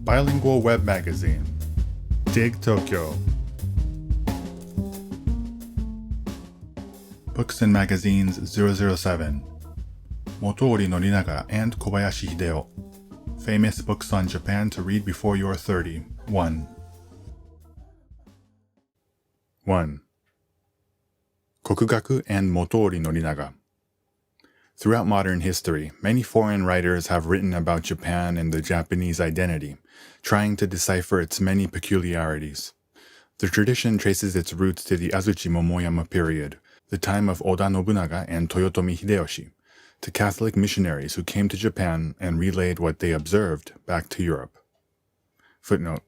Bilingual Web Magazine. Dig Tokyo. Books and Magazines 007. Motoori Norinaga and Kobayashi Hideo. Famous Books on Japan to Read Before You're 30. 1. 1. Kokugaku and Motoori Norinaga. Throughout modern history, many foreign writers have written about Japan and the Japanese identity, trying to decipher its many peculiarities. The tradition traces its roots to the Azuchi Momoyama period, the time of Oda Nobunaga and Toyotomi Hideyoshi, to Catholic missionaries who came to Japan and relayed what they observed back to Europe. Footnote: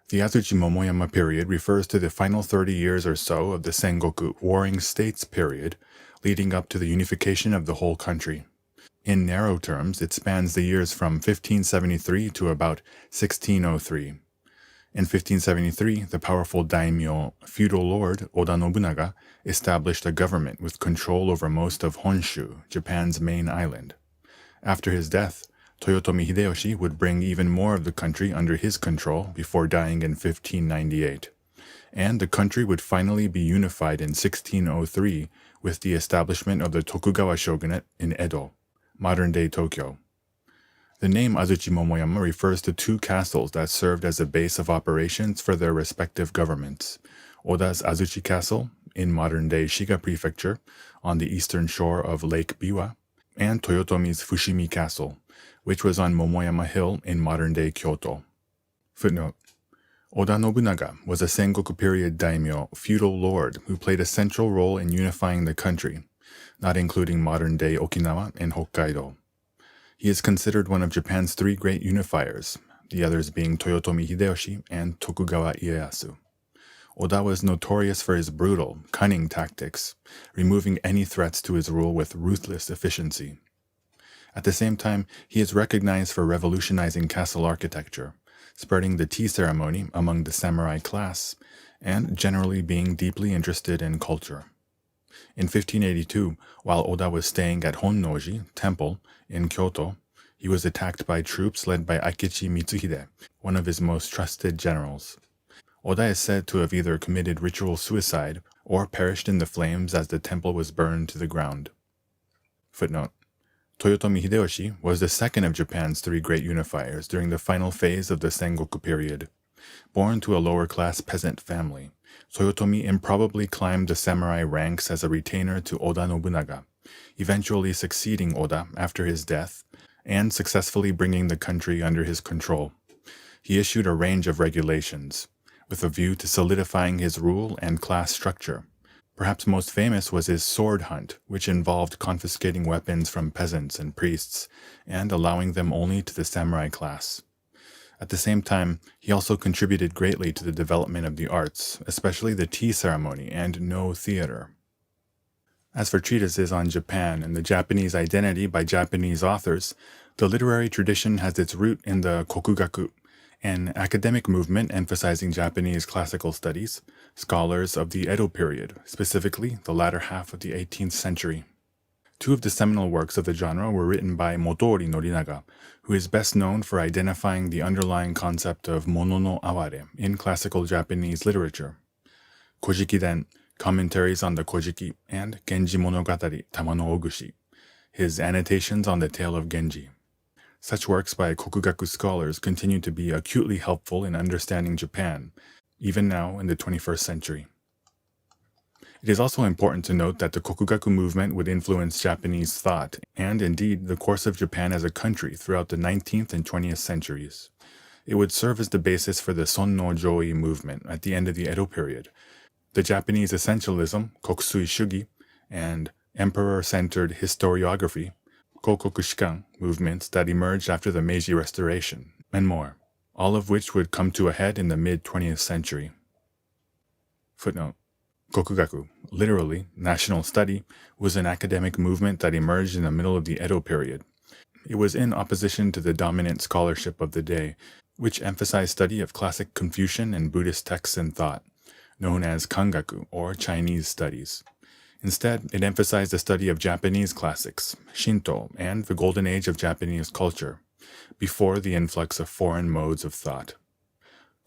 the Azuchi Momoyama period refers to the final 30 years or so of the Sengoku Warring States period, leading up to the unification of the whole country. In narrow terms, it spans the years from 1573 to about 1603. In 1573, the powerful daimyo, feudal lord Oda Nobunaga, established a government with control over most of Honshu, Japan's main island. After his death, Toyotomi Hideyoshi would bring even more of the country under his control before dying in 1598. And the country would finally be unified in 1603 with the establishment of the Tokugawa shogunate in Edo, modern-day Tokyo. The name Azuchi Momoyama refers to two castles that served as a base of operations for their respective governments: Oda's Azuchi Castle in modern-day Shiga Prefecture on the eastern shore of Lake Biwa, and Toyotomi's Fushimi Castle, which was on Momoyama Hill in modern-day Kyoto. Footnote: Oda Nobunaga was a Sengoku period daimyo, feudal lord, who played a central role in unifying the country, not including modern-day Okinawa and Hokkaido. He is considered one of Japan's three great unifiers, the others being Toyotomi Hideyoshi and Tokugawa Ieyasu. Oda was notorious for his brutal, cunning tactics, removing any threats to his rule with ruthless efficiency. At the same time, he is recognized for revolutionizing castle architecture, spreading the tea ceremony among the samurai class, and generally being deeply interested in culture. In 1582, while Oda was staying at Honnoji Temple in Kyoto, he was attacked by troops led by Akechi Mitsuhide, one of his most trusted generals. Oda is said to have either committed ritual suicide or perished in the flames as the temple was burned to the ground. Footnote: Toyotomi Hideyoshi was the second of Japan's three great unifiers during the final phase of the Sengoku period. Born to a lower-class peasant family, Toyotomi improbably climbed the samurai ranks as a retainer to Oda Nobunaga, eventually succeeding Oda after his death and successfully bringing the country under his control. He issued a range of regulations, with a view to solidifying his rule and class structure. Perhaps most famous was his sword hunt, which involved confiscating weapons from peasants and priests and allowing them only to the samurai class. At the same time, he also contributed greatly to the development of the arts, especially the tea ceremony and no theater. As for treatises on Japan and the Japanese identity by Japanese authors, the literary tradition has its root in the Kokugaku, an academic movement emphasizing Japanese classical studies, scholars of the Edo period, specifically the latter half of the 18th century. Two of the seminal works of the genre were written by Motoori Norinaga, who is best known for identifying the underlying concept of mono no aware in classical Japanese literature. Kojiki-den, Commentaries on the Kojiki, and Genji Monogatari, Tama no Ogushi, his annotations on the tale of Genji. Such works by Kokugaku scholars continue to be acutely helpful in understanding Japan, even now in the 21st century. It is also important to note that the Kokugaku movement would influence Japanese thought, and indeed the course of Japan as a country throughout the 19th and 20th centuries. It would serve as the basis for the Sonno-jōi movement at the end of the Edo period, the Japanese essentialism, Kokusui Shugi, and emperor-centered historiography, Kokoku Shikan, movements that emerged after the Meiji Restoration, and more, all of which would come to a head in the mid-20th century. Footnote: Kokugaku, literally national study, was an academic movement that emerged in the middle of the Edo period. It was in opposition to the dominant scholarship of the day, which emphasized study of classic Confucian and Buddhist texts and thought, known as Kangaku, or Chinese studies. Instead, it emphasized the study of Japanese classics, Shinto, and the golden age of Japanese culture, before the influx of foreign modes of thought.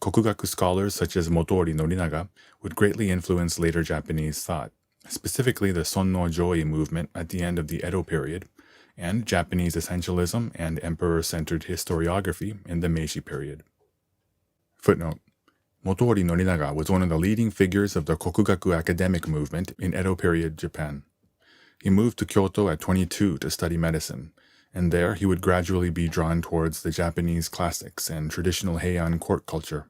Kokugaku scholars such as Motoori Norinaga would greatly influence later Japanese thought, specifically the Sonno-jōi movement at the end of the Edo period, and Japanese essentialism and emperor-centered historiography in the Meiji period. Footnote: Motoori Norinaga was one of the leading figures of the Kokugaku academic movement in Edo period Japan. He moved to Kyoto at 22 to study medicine, and there he would gradually be drawn towards the Japanese classics and traditional Heian court culture.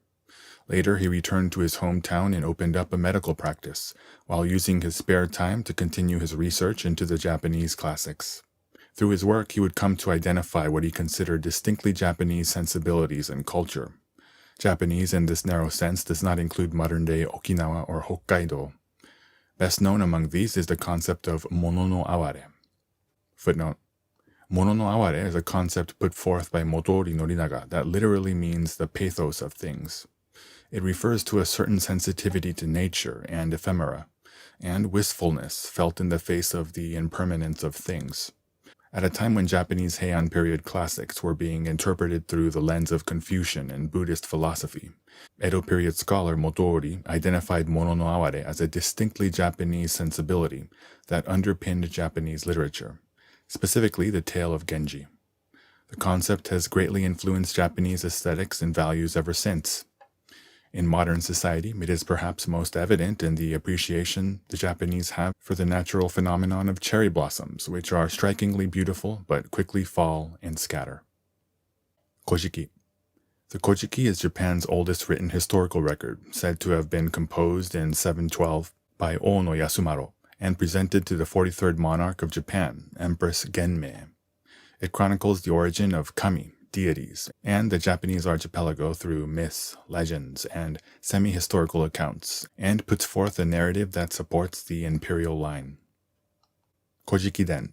Later, he returned to his hometown and opened up a medical practice, while using his spare time to continue his research into the Japanese classics. Through his work, he would come to identify what he considered distinctly Japanese sensibilities and culture. Japanese in this narrow sense does not include modern-day Okinawa or Hokkaido. Best known among these is the concept of mono no aware. Footnote: Mono no aware is a concept put forth by Motoori Norinaga that literally means the pathos of things. It refers to a certain sensitivity to nature and ephemera, and wistfulness felt in the face of the impermanence of things. At a time when Japanese Heian period classics were being interpreted through the lens of Confucian and Buddhist philosophy, Edo period scholar Motoori identified mono no aware as a distinctly Japanese sensibility that underpinned Japanese literature, specifically the tale of Genji. The concept has greatly influenced Japanese aesthetics and values ever since. In modern society, it is perhaps most evident in the appreciation the Japanese have for the natural phenomenon of cherry blossoms, which are strikingly beautiful but quickly fall and scatter. Kojiki. The Kojiki is Japan's oldest written historical record, said to have been composed in 712 by Ono Yasumaro and presented to the 43rd monarch of Japan, Empress Genmei. It chronicles the origin of kami, deities, and the Japanese archipelago through myths, legends, and semi-historical accounts, and puts forth a narrative that supports the imperial line. Kojiki-den.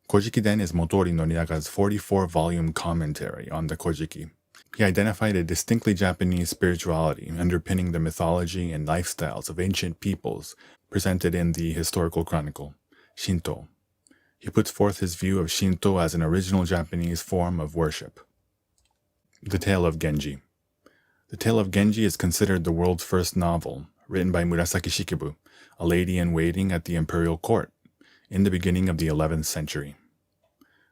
Kojiki-den is Motoori Norinaga's 44-volume commentary on the Kojiki. He identified a distinctly Japanese spirituality underpinning the mythology and lifestyles of ancient peoples presented in the historical chronicle, Shinto. He puts forth his view of Shinto as an original Japanese form of worship. The Tale of Genji. The Tale of Genji is considered the world's first novel, written by Murasaki Shikibu, a lady-in-waiting at the imperial court, in the beginning of the 11th century.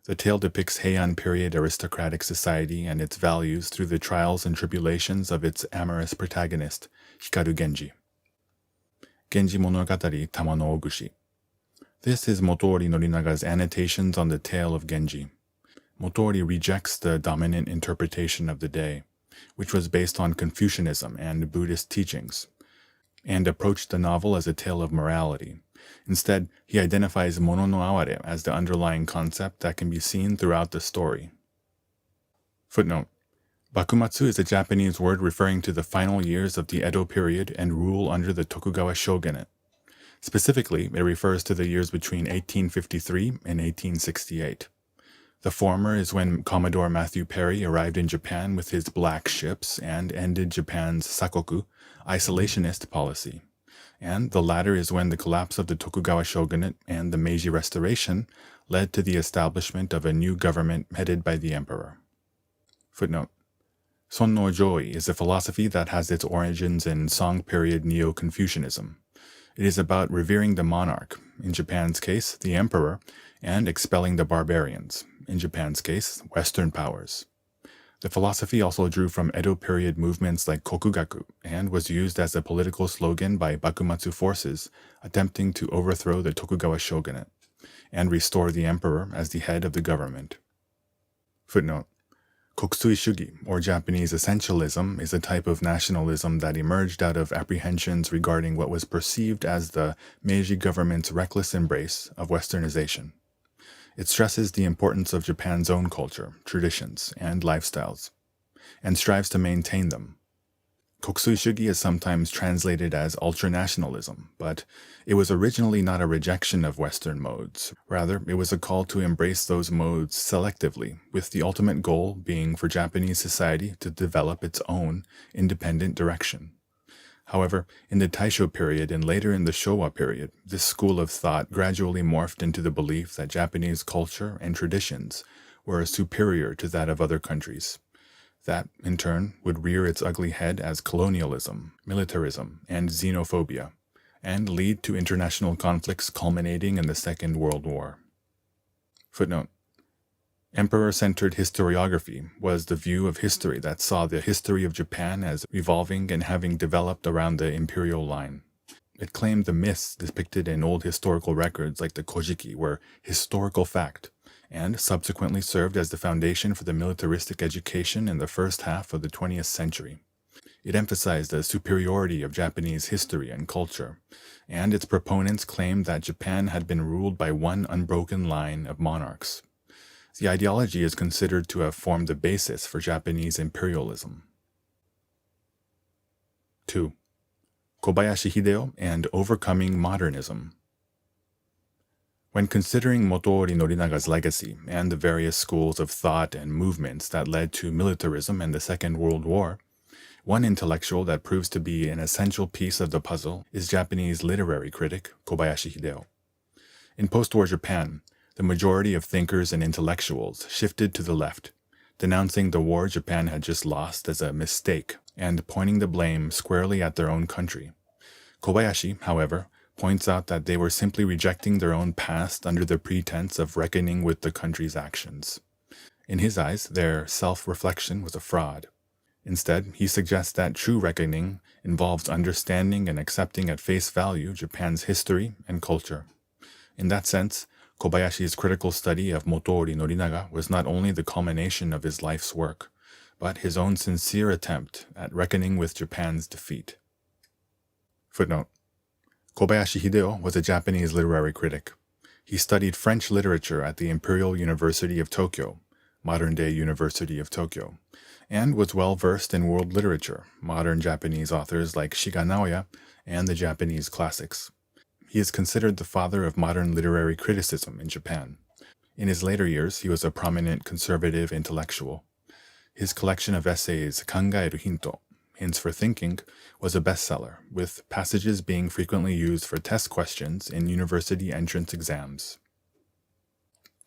The tale depicts Heian period aristocratic society and its values through the trials and tribulations of its amorous protagonist, Hikaru Genji. Genji Monogatari Tama no Ogushi. This is Motoori Norinaga's annotations on the tale of Genji. Motoori rejects the dominant interpretation of the day, which was based on Confucianism and Buddhist teachings, and approached the novel as a tale of morality. Instead, he identifies mono no aware as the underlying concept that can be seen throughout the story. Footnote: Bakumatsu is a Japanese word referring to the final years of the Edo period and rule under the Tokugawa shogunate. Specifically, it refers to the years between 1853 and 1868. The former is when Commodore Matthew Perry arrived in Japan with his black ships and ended Japan's sakoku, isolationist policy. And the latter is when the collapse of the Tokugawa shogunate and the Meiji Restoration led to the establishment of a new government headed by the emperor. Footnote: Sonno-jōi is a philosophy that has its origins in Song period Neo-Confucianism. It is about revering the monarch, in Japan's case, the emperor, and expelling the barbarians, in Japan's case, Western powers. The philosophy also drew from Edo period movements like Kokugaku and was used as a political slogan by Bakumatsu forces attempting to overthrow the Tokugawa shogunate and restore the emperor as the head of the government. Footnote: Kokusui Shugi, or Japanese essentialism, is a type of nationalism that emerged out of apprehensions regarding what was perceived as the Meiji government's reckless embrace of Westernization. It stresses the importance of Japan's own culture, traditions, and lifestyles, and strives to maintain them. Kokusui Shugi is sometimes translated as ultranationalism, but it was originally not a rejection of Western modes. Rather, it was a call to embrace those modes selectively, with the ultimate goal being for Japanese society to develop its own independent direction. However, in the Taisho period and later in the Showa period, this school of thought gradually morphed into the belief that Japanese culture and traditions were superior to that of other countries. That, in turn, would rear its ugly head as colonialism, militarism, and xenophobia, and lead to international conflicts culminating in the Second World War. Footnote: Emperor-centered historiography was the view of history that saw the history of Japan as revolving and having developed around the imperial line. It claimed the myths depicted in old historical records like the Kojiki were historical fact, and subsequently served as the foundation for the militaristic education in the first half of the 20th century. It emphasized the superiority of Japanese history and culture, and its proponents claimed that Japan had been ruled by one unbroken line of monarchs. The ideology is considered to have formed the basis for Japanese imperialism. 2. Kobayashi Hideo and Overcoming Modernism. When considering Motoori Norinaga's legacy and the various schools of thought and movements that led to militarism and the Second World War, one intellectual that proves to be an essential piece of the puzzle is Japanese literary critic Kobayashi Hideo. In post-war Japan, the majority of thinkers and intellectuals shifted to the left, denouncing the war Japan had just lost as a mistake and pointing the blame squarely at their own country. Kobayashi, however, points out that they were simply rejecting their own past under the pretense of reckoning with the country's actions. In his eyes, their self-reflection was a fraud. Instead, he suggests that true reckoning involves understanding and accepting at face value Japan's history and culture. In that sense, Kobayashi's critical study of Motoori Norinaga was not only the culmination of his life's work, but his own sincere attempt at reckoning with Japan's defeat. Footnote: Kobayashi Hideo was a Japanese literary critic. He studied French literature at the Imperial University of Tokyo, modern-day University of Tokyo, and was well-versed in world literature, modern Japanese authors like Shiga Naoya, and the Japanese classics. He is considered the father of modern literary criticism in Japan. In his later years, he was a prominent conservative intellectual. His collection of essays, Kangaeru Hinto, Hints for Thinking, was a bestseller, with passages being frequently used for test questions in university entrance exams.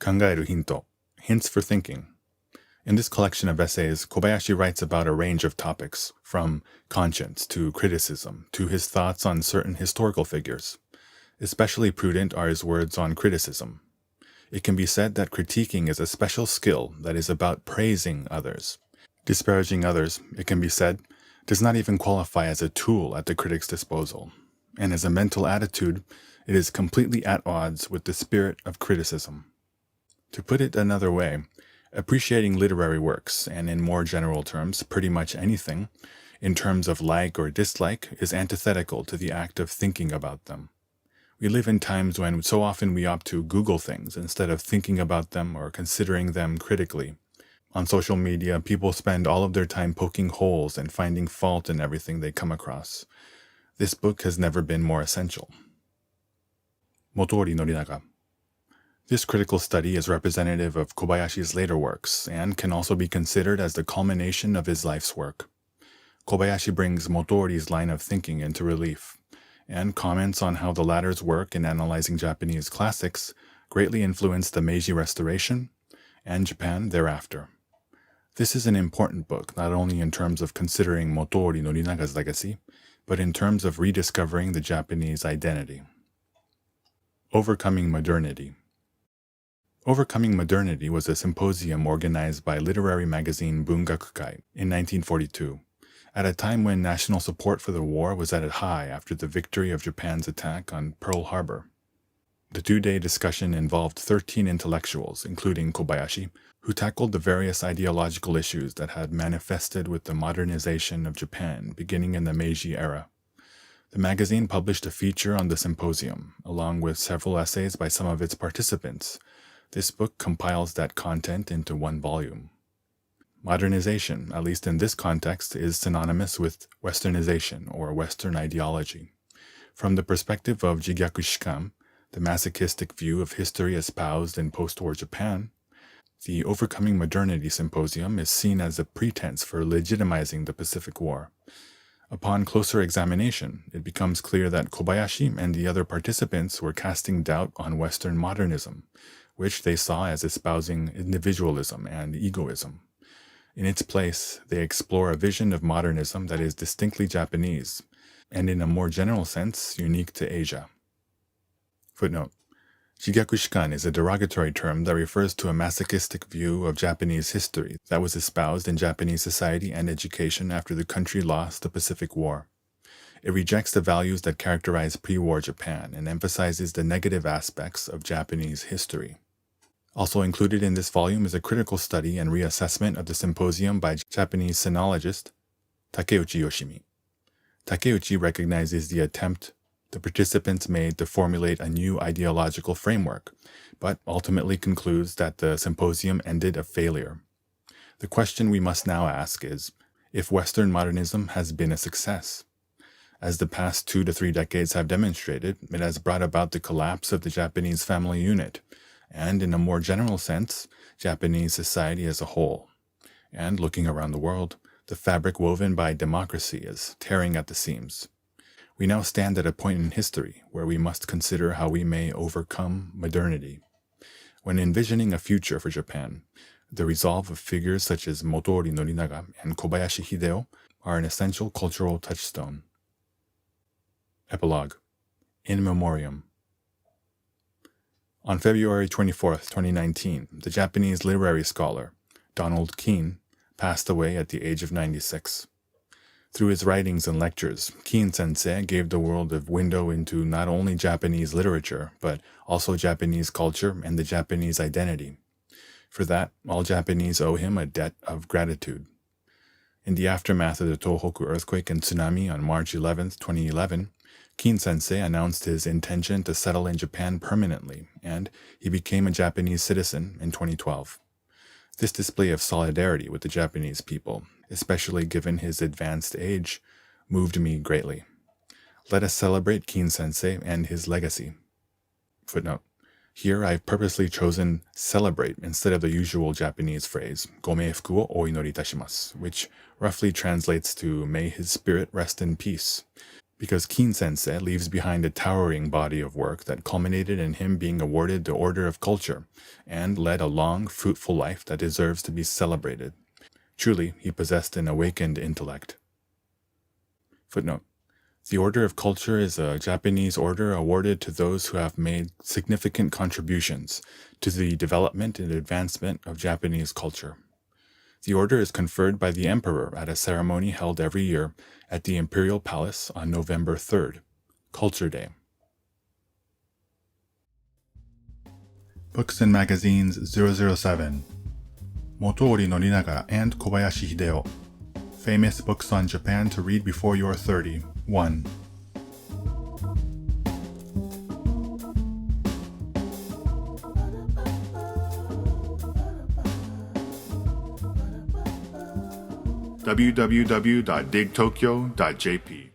Kangaeru Hinto, Hints for Thinking. In this collection of essays, Kobayashi writes about a range of topics, from conscience to criticism to his thoughts on certain historical figures. Especially prudent are his words on criticism. It can be said that critiquing is a special skill that is about praising others. Disparaging others, it can be said, does not even qualify as a tool at the critic's disposal, and as a mental attitude, it is completely at odds with the spirit of criticism. To put it another way, appreciating literary works, and in more general terms, pretty much anything, in terms of like or dislike, is antithetical to the act of thinking about them. We live in times when so often we opt to Google things instead of thinking about them or considering them critically. On social media, people spend all of their time poking holes and finding fault in everything they come across. This book has never been more essential. Motoori Norinaga. This critical study is representative of Kobayashi's later works and can also be considered as the culmination of his life's work. Kobayashi brings Motoori's line of thinking into relief, and comments on how the latter's work in analyzing Japanese classics greatly influenced the Meiji Restoration and Japan thereafter. This is an important book not only in terms of considering Motoori Norinaga's legacy, but in terms of rediscovering the Japanese identity. Overcoming Modernity. Overcoming Modernity was a symposium organized by literary magazine Bungakukai in 1942. At a time when national support for the war was at a high after the victory of Japan's attack on Pearl Harbor. The two-day discussion involved 13 intellectuals, including Kobayashi, who tackled the various ideological issues that had manifested with the modernization of Japan beginning in the Meiji era. The magazine published a feature on the symposium, along with several essays by some of its participants. This book compiles that content into one volume. Modernization, at least in this context, is synonymous with Westernization or Western ideology. From the perspective of Jigyaku Shikam, the masochistic view of history espoused in post-war Japan, the Overcoming Modernity Symposium is seen as a pretense for legitimizing the Pacific War. Upon closer examination, it becomes clear that Kobayashi and the other participants were casting doubt on Western modernism, which they saw as espousing individualism and egoism. In its place, they explore a vision of modernism that is distinctly Japanese, and in a more general sense, unique to Asia. Footnote. Jigyakushikan is a derogatory term that refers to a masochistic view of Japanese history that was espoused in Japanese society and education after the country lost the Pacific War. It rejects the values that characterize pre-war Japan and emphasizes the negative aspects of Japanese history. Also included in this volume is a critical study and reassessment of the symposium by Japanese sinologist Takeuchi Yoshimi. Takeuchi recognizes the attempt the participants made to formulate a new ideological framework, but ultimately concludes that the symposium ended a failure. The question we must now ask is, if Western modernism has been a success? As the past 2 to 3 decades have demonstrated, it has brought about the collapse of the Japanese family unit, and in a more general sense, Japanese society as a whole. And looking around the world, the fabric woven by democracy is tearing at the seams. We now stand at a point in history where we must consider how we may overcome modernity. When envisioning a future for Japan, the resolve of figures such as Motoori Norinaga and Kobayashi Hideo are an essential cultural touchstone. Epilogue. In Memoriam. On February 24, 2019, the Japanese literary scholar, Donald Keene, passed away at the age of 96. Through his writings and lectures, Keene-sensei gave the world a window into not only Japanese literature, but also Japanese culture and the Japanese identity. For that, all Japanese owe him a debt of gratitude. In the aftermath of the Tohoku earthquake and tsunami on March 11, 2011, Keene-sensei announced his intention to settle in Japan permanently, and he became a Japanese citizen in 2012. This display of solidarity with the Japanese people, especially given his advanced age, moved me greatly. Let us celebrate Keene-sensei and his legacy. Footnote. Here I've purposely chosen celebrate instead of the usual Japanese phrase, gomeifuku wo o inori itashimasu, which roughly translates to may his spirit rest in peace, because Keene-sensei leaves behind a towering body of work that culminated in him being awarded the Order of Culture and led a long, fruitful life that deserves to be celebrated. Truly, he possessed an awakened intellect. Footnote. The Order of Culture is a Japanese order awarded to those who have made significant contributions to the development and advancement of Japanese culture. The order is conferred by the emperor at a ceremony held every year at the Imperial Palace on November 3rd, Culture Day. Books and Magazines 007 Motoori Norinaga and Kobayashi Hideo. Famous Books on Japan to Read Before You're 30. 1. www.digtokyo.jp